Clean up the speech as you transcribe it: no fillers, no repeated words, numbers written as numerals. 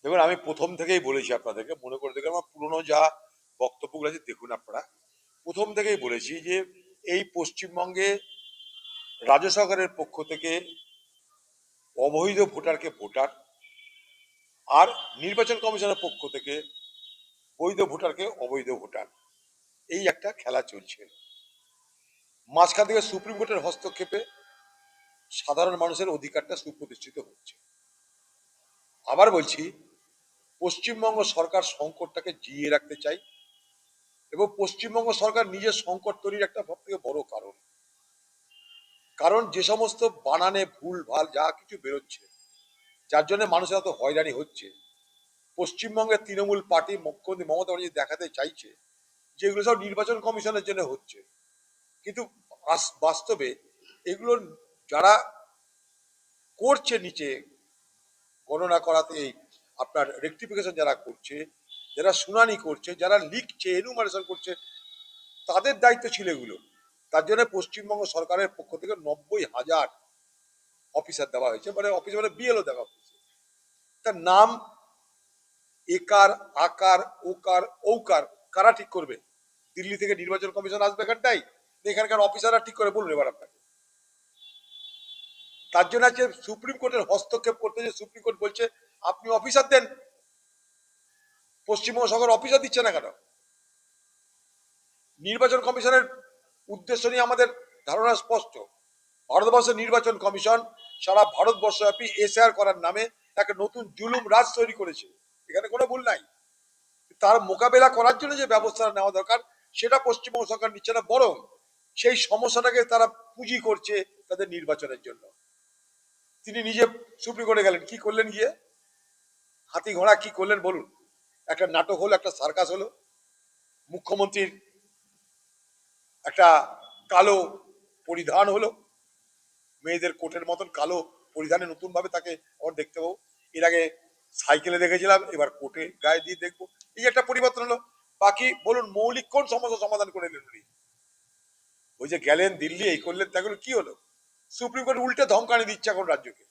দেখুন, আমি প্রথম থেকেই বলেছি আপনাদেরকে, মনে করে দেখুন আমার পুরনো যা বক্তব্যগুলো আছে দেখুন আপনারা। প্রথম থেকেই বলেছি যে এই পশ্চিমবঙ্গে রাজ্য সরকারের পক্ষ থেকে অবৈধ ভোটারকে ভোটার, আর নির্বাচন কমিশনের পক্ষ থেকে বৈধ ভোটারকে অবৈধ ভোটার, এই একটা খেলা চলছে। মাঝখান থেকে সুপ্রিম কোর্টের হস্তক্ষেপে সাধারণ মানুষের অধিকারটা সুপ্রতিষ্ঠিত হচ্ছে। আবার বলছি, পশ্চিমবঙ্গ সরকার সংকটটাকে জিইয়ে রাখতে চাই, এবং পশ্চিমবঙ্গ সরকার নিজের সংকট তৈরির একটা সব থেকে বড় কারণ যে সমস্ত বানানে ভুল ভাল যা কিছু বেরোচ্ছে, যার জন্য মানুষের এত হয়রানি হচ্ছে, পশ্চিমবঙ্গের তৃণমূল পার্টি মুখ্যমন্ত্রী মমতা ব্যানার্জি দেখাতে চাইছে যে এগুলো সব নির্বাচন কমিশনের জন্য হচ্ছে। কিন্তু বাস্তবে এগুলো যারা করছে নিচে গণনা করাতে, আপনার রেকটিফিকেশন যারা করছে, যারা শুনানি করছে, যারা লিখছে, এনুমারেশন করছে, তাদের দায়িত্ব ছিল এগুলো। তার জন্য পশ্চিমবঙ্গ সরকারের পক্ষ থেকে 90,000 অফিসার দেওয়া হয়েছে, মানে অফিস মানে বিএলও দেওয়া হয়েছে। তার নাম একার, আকার, ওকার, ঔকার কারা ঠিক করবে? দিল্লি থেকে নির্বাচন কমিশন আসবে এখানটাই, এখানকার অফিসাররা ঠিক করে বলুন এবার আপনাকে। তার জন্য আছে সুপ্রিম কোর্টের হস্তক্ষেপ করতে, যে সুপ্রিম কোর্ট বলছে আপনি অফিসার দেন, পশ্চিমবঙ্গ সরকার অফিসার দিচ্ছে না কেন? নির্বাচন কমিশনের উদ্দেশ্য নিয়ে আমাদের ধারণা স্পষ্ট। ভারতবর্ষের নির্বাচন কমিশন সারা ভারতবর্ষব্যাপী এসআর করার নামে একটা নতুন জুলুম রাজ তৈরি করেছে, এখানে কোনো ভুল নাই। তার মোকাবেলা করার জন্য যে ব্যবস্থা নেওয়া দরকার সেটা পশ্চিমবঙ্গ সরকার নিচ্ছে না, বরং সেই সমস্যাটাকে তারা পুঁজি করছে তাদের নির্বাচনের জন্য। তিনি নিজে সুপ্রিম কোর্টে গেলেন, কি করলেন গিয়ে? হাতি ঘোড়া কি করলেন বলুন? একটা নাটক হলো, একটা সার্কাস হলো। মুখ্যমন্ত্রীর একটা কালো পরিধান হলো, মেয়েদের কোটের মতন কালো পরিধানে নতুন ভাবে তাকে আমার দেখতে পাবো। এর আগে সাইকেলে দেখেছিলাম, এবার কোটে গায়ে দিয়ে দেখবো। এই একটা পরিবর্তন হলো। বাকি বলুন মৌলিক কোন সমস্যা সমাধান করে নিলেন উনি? ওই যে গেলেন দিল্লি, এই করলেন, তা কি হলো? সুপ্রিম কোর্ট উল্টে ধমকানি দিচ্ছে এখন রাজ্যকে।